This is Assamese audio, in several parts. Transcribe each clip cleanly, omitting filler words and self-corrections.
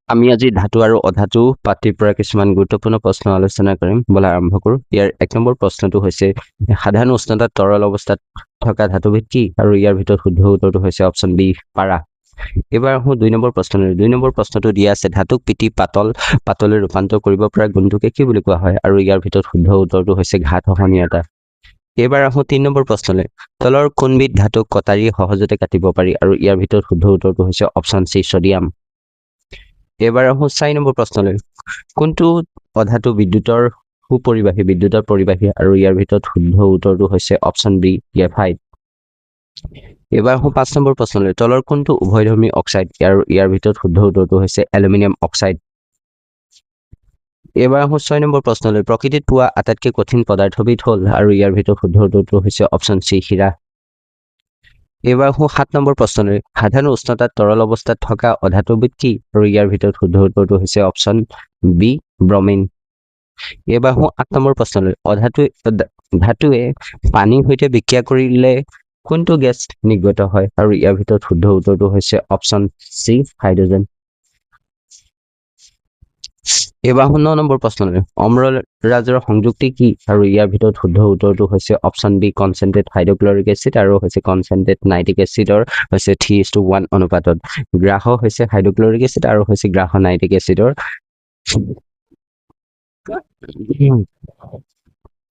আমি আজি ধাতু আৰু অধাতু পাঠ্যৰ পৰা কিছুমান গুৰুত্বপূৰ্ণ প্ৰশ্ন আলোচনা কৰিম বলা আৰম্ভ কৰোঁ ইয়াৰ এক নম্বৰ প্ৰশ্নটো হৈছে সাধাৰণ উষ্ণতাত তৰল অৱস্থাত থকা ধাতুবিধ কি আৰু ইয়াৰ ভিতৰত শুদ্ধ উত্তৰটো হৈছে অপচন বি পাৰা এবাৰ আহোঁ 2 নম্বৰ প্ৰশ্নলৈ 2 নম্বৰ প্ৰশ্নটো দিয়া আছে ধাতুক পিটি পাতলৈ ৰূপান্তৰ কৰিব পৰা গুণটোকে কি বুলি কোৱা হয় আৰু ইয়াৰ ভিতৰত শুদ্ধ উত্তৰটো হৈছে ঘাত সহনীয়তা এবাৰ আহোঁ 3 নম্বৰ প্ৰশ্নলৈ তলৰ কোনবিধ ধাতুক কটাৰী সহজতে কাটিব পাৰি আৰু ইয়াৰ ভিতৰত শুদ্ধ উত্তৰটো হৈছে অপচন চি ছডিয়াম এবাৰ আহোঁ 4 নম্বৰ প্ৰশ্নলৈ কোনটো অধাতু বিদ্যুতৰ পৰিবাহী আৰু ইয়াৰ ভিতৰত শুদ্ধ উত্তৰটো হৈছে অপচন বি গ্ৰেফাইট এবাৰ আহোঁ 5 নম্বৰ প্ৰশ্নলৈ তলৰ কোনটো উভয়ধৰ্মী অক্সাইড আৰু ইয়াৰ ভিতৰত শুদ্ধ উত্তৰটো হৈছে এলুমিনিয়াম অক্সাইড এবাৰ আহোঁ 6 নম্বৰ প্ৰশ্নলৈ প্ৰকৃতিত পোৱা আটাইতকৈ কঠিন পদাৰ্থবিধ হ'ল আৰু ইয়াৰ ভিতৰত শুদ্ধ উত্তৰটো হৈছে অপচন চি হীৰা এবাৰ আহোঁ 7 নম্বৰ প্ৰশ্নলৈ সাধাৰণ উষ্ণতাত তৰল অৱস্থাত থকা অধাতুবিধ কি আৰু ইয়াৰ ভিতৰত শুদ্ধ উত্তৰটো হৈছে অপচন বি ব্ৰমিন এবাৰ আহোঁ 8 নম্বৰ প্ৰশ্নলৈ ধাতুৱে পানীৰ সৈতে বিক্ৰিয়া কৰিলে কোনটো গেছ নিৰ্গত হয় আৰু ইয়াৰ ভিতৰত শুদ্ধ উত্তৰটো হৈছে অপচন চি হাইড্ৰজেন এবাৰ আহোঁ 9 নম্বৰ প্ৰশ্নলৈ অম্লৰাজৰ সংযুক্তি কি আৰু ইয়াৰ ভিতৰত শুদ্ধ উত্তৰটো হৈছে অপচন বি কনচেন্ট্ৰেট হাইড্ৰক্লৰিক এচিড আৰু হৈছে কনচেন্ট্ৰেট নাইট্ৰিক এচিডৰ হৈছে 3:1 অনুপাতত গ্ৰাহ হৈছে হাইড্ৰক্লৰিক এচিড আৰু হৈছে গ্ৰাহ নাইট্ৰিক এচিডৰ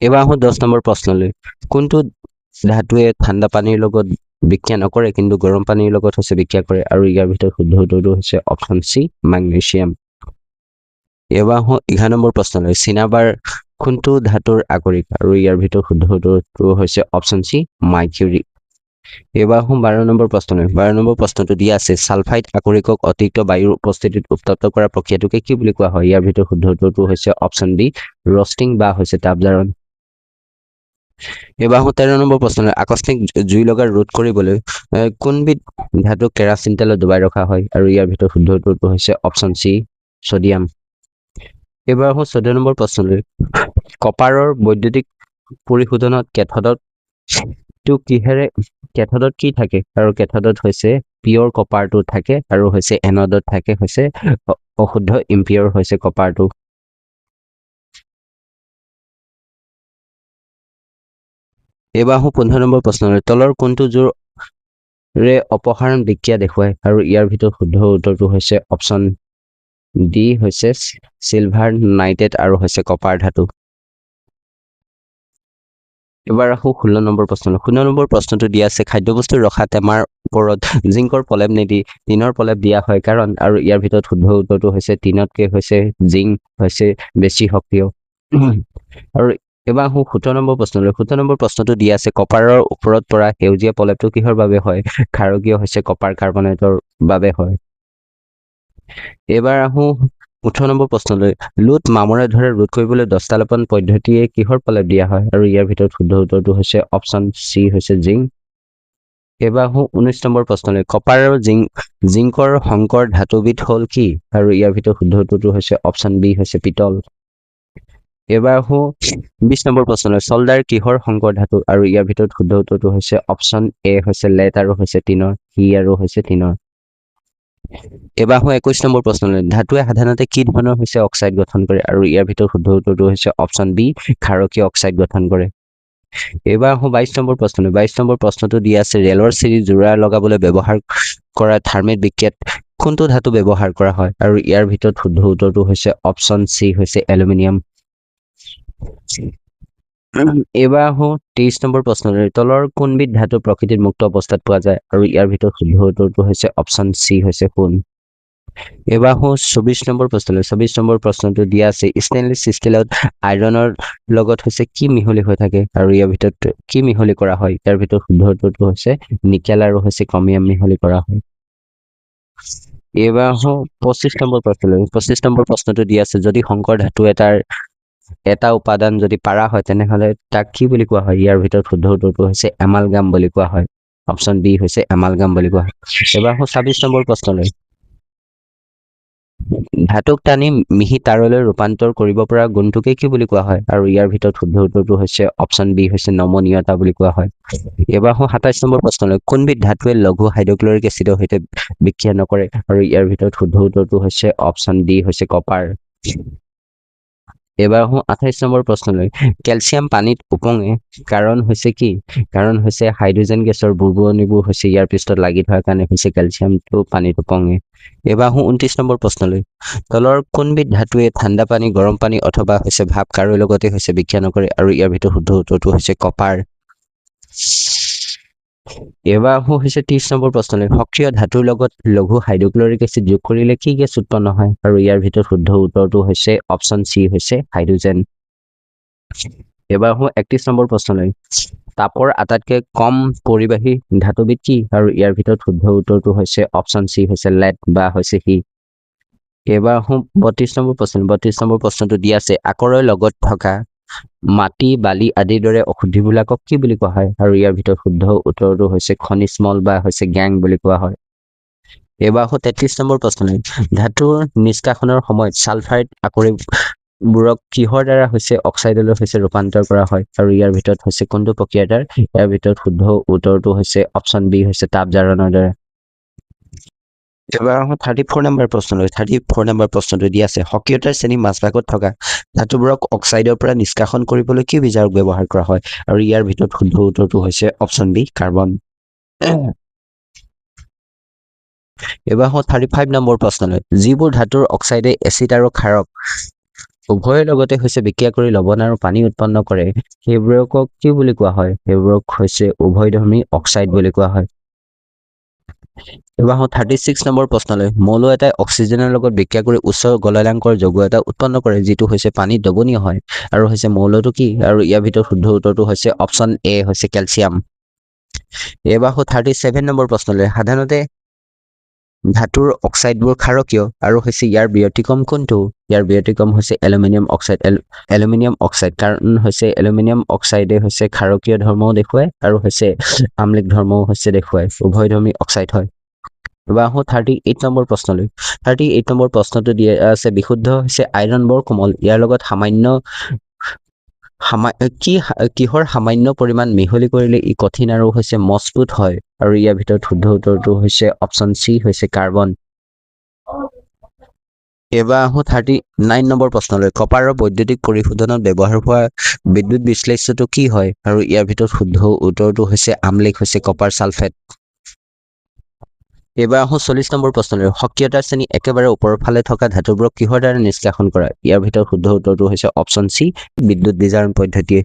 এবাৰ আহোঁ 10 নম্বৰ প্ৰশ্নলৈ কোনটো ধাতুৱে ঠাণ্ডা পানীৰ লগত বিক্ৰিয়া নকৰে কিন্তু গৰম পানীৰ লগত হৈছে বিক্ৰিয়া কৰে আৰু ইয়াৰ ভিতৰত শুদ্ধ উত্তৰটো হৈছে অপচন চি মেগনেছিয়াম এবাৰ আহোঁ 11 নম্বৰ প্ৰশ্নলৈ চিনাবাৰ কোনটো ধাতুৰ আকৰিক আৰু ইয়াৰ ভিতৰত শুদ্ধ উত্তৰটো হৈছে অপচন চি মাৰ্কিউৰি এবাৰ আহোঁ 12 নম্বৰ প্ৰশ্নলৈ 12 নম্বৰ প্ৰশ্নটো দিয়া আছে ছালফাইড আকৰিকক অতিৰিক্ত বায়ুৰ উপস্থিতিত উত্তপ্ত কৰা প্ৰক্ৰিয়াটোকে কি বুলি কোৱা হয় ইয়াৰ ভিতৰত শুদ্ধ উত্তৰটো হৈছে অপচন বি ৰষ্টিং বা হৈছে তাপজাৰণ এবাৰ আহোঁ 13 নম্বৰ প্ৰশ্নলৈ আকস্মিক জুই লগা ৰোধ কৰিবলৈ কোনবিধ ধাতুক কেৰাচিন তেলত ডুবাই ৰখা হয় আৰু ইয়াৰ ভিতৰত শুদ্ধ উত্তৰটো হৈছে অপচন চি ছডিয়াম এবাৰ আহোঁ 14 নম্বৰ প্ৰশ্নলৈ কপাৰৰ বৈদ্যুতিক পৰিশোধনত কেথোডত কি থাকে আৰু কেথোডত হৈছে পিয়ৰ কপাৰটো থাকে আৰু হৈছে এনডত থাকে হৈছে অশুদ্ধ ইম্পিয়ৰ হৈছে কপাৰটো এবাৰ আহোঁ 15 নম্বৰ প্ৰশ্নলৈ তলৰ কোনটো জোৰে অপসাৰণ বিক্ৰিয়া দেখুৱায় আৰু ইয়াৰ ভিতৰত শুদ্ধ উত্তৰটো হৈছে অপচন ডি হৈছে চিলভাৰ নাইট্ৰেট আৰু হৈছে কপাৰ ধাতু এবাৰ আহোঁ 16 নম্বৰ প্ৰশ্নলৈ 16 নম্বৰ প্ৰশ্নটো দিয়া আছে খাদ্যবস্তু ৰখা টেমাৰ ওপৰত জিংকৰ প্ৰলেপ নিদি টিনৰ প্ৰলেপ দিয়া হয় কাৰণ আৰু ইয়াৰ ভিতৰত শুদ্ধ উত্তৰটো হৈছে টিনতকৈ হৈছে জিংক হৈছে বেছি সক্ৰিয় আৰু এবাৰ আহোঁ 17 নম্বৰ প্ৰশ্নলৈ 17 নম্বৰ প্ৰশ্নটো দিয়া আছে কপাৰৰ ওপৰত পৰা সেউজীয়া প্ৰলেপটো কিহৰ বাবে হয় ক্ষাৰকীয় হৈছে কপাৰ কাৰ্বনেটৰ বাবে হয় এবাৰ আহোঁ 18 নম্বৰ প্ৰশ্নলৈ লুট মামৰে ধৰে ৰোধ কৰিবলৈ দস্তালেপন পদ্ধতিয়ে কিহৰ প্ৰলেপ দিয়া হয় আৰু ইয়াৰ ভিতৰত শুদ্ধ উত্তৰটো হৈছে অপচন চি হৈছে জিংক এবাৰ আহোঁ 19 নম্বৰ প্ৰশ্নলৈ কপাৰ আৰু জিংকৰ সংকৰ ধাতুবিধ হ'ল কি আৰু ইয়াৰ ভিতৰত শুদ্ধ উত্তৰটো হৈছে অপচন বি হৈছে পিতল এবাৰ আহোঁ 20 নম্বৰ প্ৰশ্নলৈ চলডাৰ কিহৰ সংকৰ ধাতু আৰু ইয়াৰ ভিতৰত শুদ্ধ উত্তৰটো হৈছে অপচন এ হৈছে লেড আৰু হৈছে টিনৰ হি আৰু হৈছে টিনৰ এবাৰ আহোঁ 21 নম্বৰ প্ৰশ্নলৈ ধাতুৱে সাধাৰণতে কি ধৰণৰ হৈছে অক্সাইড গঠন কৰে আৰু ইয়াৰ ভিতৰত শুদ্ধ উত্তৰটো হৈছে অপচন বি ক্ষাৰকীয় অক্সাইড গঠন কৰে এবাৰ আহোঁ 22 নম্বৰ প্ৰশ্নলৈ 22 নম্বৰ প্ৰশ্নটো দিয়া আছে ৰেলৰ চিৰি জোৰা লগাবলৈ ব্যৱহাৰ কৰা থাৰ্মেট বিক্ৰিয়াত কোনটো ধাতু ব্যৱহাৰ কৰা হয় আৰু ইয়াৰ ভিতৰত শুদ্ধ উত্তৰটো হৈছে অপচন চি হৈছে এলুমিনিয়াম এবাৰ আহোঁ 23 নম্বৰ প্ৰশ্নলৈ তলৰ কোনবিধ ধাতু প্ৰকৃতিত মুক্ত অৱস্থাত পোৱা যায় আৰু ইয়াৰ ভিতৰত শুদ্ধ উত্তৰটো হৈছে অপচন চি হৈছে সোণ এবাৰ আহোঁ 24 নম্বৰ প্ৰশ্নলৈ 24 নম্বৰ প্ৰশ্নটো দিয়া আছে ষ্টেইনলেছ ষ্টিলত আইৰণৰ লগত হৈছে কি মিহলি হৈ থাকে আৰু ইয়াৰ ভিতৰত কি মিহলি কৰা হয় ইয়াৰ ভিতৰত শুদ্ধ উত্তৰটো হৈছে নিকেল আৰু হৈছে ক্ৰমিয়াম মিহলি কৰা হয় এবাৰ আহোঁ 25 নম্বৰ প্ৰশ্নলৈ 25 নম্বৰ প্ৰশ্নটো দিয়া আছে যদি সংকৰ ধাতু এটা উপাদান যদি পাৰা হয় তেনেহলে তাক কি বুলি কোৱা হয় ইয়াৰ ভিতৰত শুদ্ধ উত্তৰটো হৈছে এমালগাম বুলি কোৱা হয় অপচন বি হৈছে এমালগাম বুলি কোৱা হয় এবাৰ আহোঁ 26 নম্বৰ প্ৰশ্নলৈ ধাতুক টানি মিহি তাৰলৈ ৰূপান্তৰ কৰিব পৰা গুণটোকে কি বুলি কোৱা হয় আৰু ইয়াৰ ভিতৰত শুদ্ধ উত্তৰটো হৈছে অপশ্যন বি হৈছে নমনীয়তা বুলি কোৱা হয় এবাৰ 27 নম্বৰ প্ৰশ্নলৈ কোনবিধ ধাতুৱে লঘু হাইড্ৰক্লৰিক এচিডৰ সৈতে বিক্ৰিয়া নকৰে আৰু ইয়াৰ ভিতৰত শুদ্ধ উত্তৰটো হৈছে অপশ্যন ডি হৈছে কপাৰ এবাৰ 28 নম্বৰ প্ৰশ্নলৈ কেলছিয়াম পানীত উপঙে কাৰণ হৈছে কি কাৰণ হৈছে হাইড্ৰজেন গেছৰ বুৰবুৰণিবোৰ হৈছে ইয়াৰ পৃষ্ঠত লাগি থকাৰ কাৰণে হৈছে কেলছিয়ামটো পানীত উপঙে এবাৰ 29 নম্বৰ প্ৰশ্নলৈ তলৰ কোনবিধ ধাতুৱে ঠাণ্ডা পানী গৰম পানী অথবা হৈছে ভাপ কাৰোৰ লগতে হৈছে বিক্ৰিয়া নকৰে আৰু ইয়াৰ ভিতৰত শুদ্ধ উত্তৰটো হৈছে কপাৰ এবাৰ হৈছে 30 নম্বৰ প্ৰশ্নলৈ সক্ৰিয় ধাতুৰ লগত লঘু হাইড্ৰক্লৰিক এচিড যোগ কৰিলে কি গেছ উৎপন্ন হয় আৰু ইয়াৰ ভিতৰত শুদ্ধ উত্তৰটো হৈছে অপশ্যন চি হৈছে হাইড্ৰজেন এবাৰ 31 নম্বৰ প্ৰশ্নলৈ তাপৰ আটাইতকৈ কম পৰিবাহী ধাতুবিধ কি আৰু ইয়াৰ ভিতৰত শুদ্ধ উত্তৰটো হৈছে অপশ্যন চি হৈছে লেড বা হৈছে সি এবাৰ 32 নম্বৰ প্ৰশ্নটো দিয়া আছে আকৰৰ লগত থকা মাটি বালি আদিৰ দৰে অশুদ্ধিবিলাকক কি বুলি কোৱা হয় আৰু ইয়াৰ ভিতৰত শুদ্ধ উত্তৰটো হৈছে খনিজ মল বা হৈছে গ্যাং বুলি কোৱা হয় এবাৰ 33 নম্বৰ প্ৰশ্নলৈ ধাতুৰ নিষ্কাশনৰ সময়ত ছালফাইড আকৰিবোৰক কিহৰ দ্বাৰা হৈছে অক্সাইডলৈ হৈছে ৰূপান্তৰ কৰা হয় আৰু ইয়াৰ ভিতৰত হৈছে কোনটো প্ৰক্ৰিয়াৰ দ্বাৰা ইয়াৰ ভিতৰত শুদ্ধ উত্তৰটো হৈছে অপশ্যন বি হৈছে তাপ জাৰণৰ দ্বাৰা এবাৰ 34 নম্বৰ প্ৰশ্নটো দিয়া আছে সক্ৰিয়তাৰ শ্ৰেণী মাজভাগত থকা ধাতুবোৰক অক্সাইডৰ পৰা নিষ্কাশন কৰিবলৈ কি বিজাৰক ব্যৱহাৰ কৰা হয় আৰু ইয়াৰ ভিতৰত শুদ্ধ উত্তৰটো হৈছে অপশ্যন বি কাৰ্বন এবাৰ 35 নম্বৰ প্ৰশ্নলৈ যিবোৰ ধাতুৰ অক্সাইডে এচিড আৰু ক্ষাৰক উভয়ৰ লগতে হৈছে বিক্ৰিয়া কৰি লৱণ আৰু পানী উৎপন্ন কৰে সেইবোৰক কি বুলি কোৱা হয় সেইবোৰক হৈছে উভয়ধৰ্মী অক্সাইড বুলি কোৱা হয় এবাৰ 36 নম্বৰ প্ৰশ্নলৈ মৌল এটাই অক্সিজেনৰ লগত বিক্ৰিয়া কৰি উচ্চ গলনাঙ্কৰ যৌগ এটা উৎপন্ন কৰে যিটো হৈছে পানীত দ্ৰৱণীয় হয় আৰু হৈছে মৌলটো কি আৰু ইয়াৰ ভিতৰত শুদ্ধ উত্তৰটো হৈছে অপশ্যন এ হৈছে কেলছিয়াম এবাৰ 37 নম্বৰ প্ৰশ্নলৈ সাধাৰণতে ধাতুৰ অক্সাইডবোৰ ক্ষাৰকীয় আৰু হৈছে ইয়াৰ ব্যতিক্ৰম কোনটো ইয়াৰ ব্যতিক্ৰম হৈছে এলুমিনিয়াম অক্সাইড কাৰণ হৈছে এলুমিনিয়াম অক্সাইডে হৈছে ক্ষাৰকীয় ধৰ্মও দেখুৱায় আৰু হৈছে আম্লিক ধৰ্মও হৈছে দেখুৱায় উভয়ধৰ্মী অক্সাইড হয় এবাৰ 38 নম্বৰ প্ৰশ্নলৈ 38 নম্বৰ প্ৰশ্নটো দিয়া আছে বিশুদ্ধ হৈছে আইৰণ বৰ কোমল ইয়াৰ লগত কিহৰ সামান্য পৰিমাণ মিহলি কৰিলে ই কঠিন আৰু হৈছে মজবুত হয় আৰু ইয়াৰ ভিতৰত শুদ্ধ উত্তৰটো হৈছে অপশ্যন চি হৈছে কাৰ্বন এবাৰ 39 নম্বৰ প্ৰশ্নলৈ কপাৰৰ বৈদ্যুতিক পৰিশোধনত ব্যৱহাৰ হোৱা বিদ্যুৎ বিশ্লেষ্যটো কি হয় আৰু ইয়াৰ ভিতৰত শুদ্ধ উত্তৰটো হৈছে আম্লিক হৈছে কপাৰ ছালফেট এবাৰ 40 নম্বৰ প্ৰশ্নলৈ সক্ৰিয়তাৰ শ্ৰেণী একেবাৰে ওপৰৰ ফালে থকা ধাতুবোৰক কিহৰ দ্বাৰা নিষ্কাশন কৰা ইয়াৰ ভিতৰত শুদ্ধ উত্তৰটো হৈছে অপশ্যন চি বিদ্যুৎ বিজাৰণ পদ্ধতিয়ে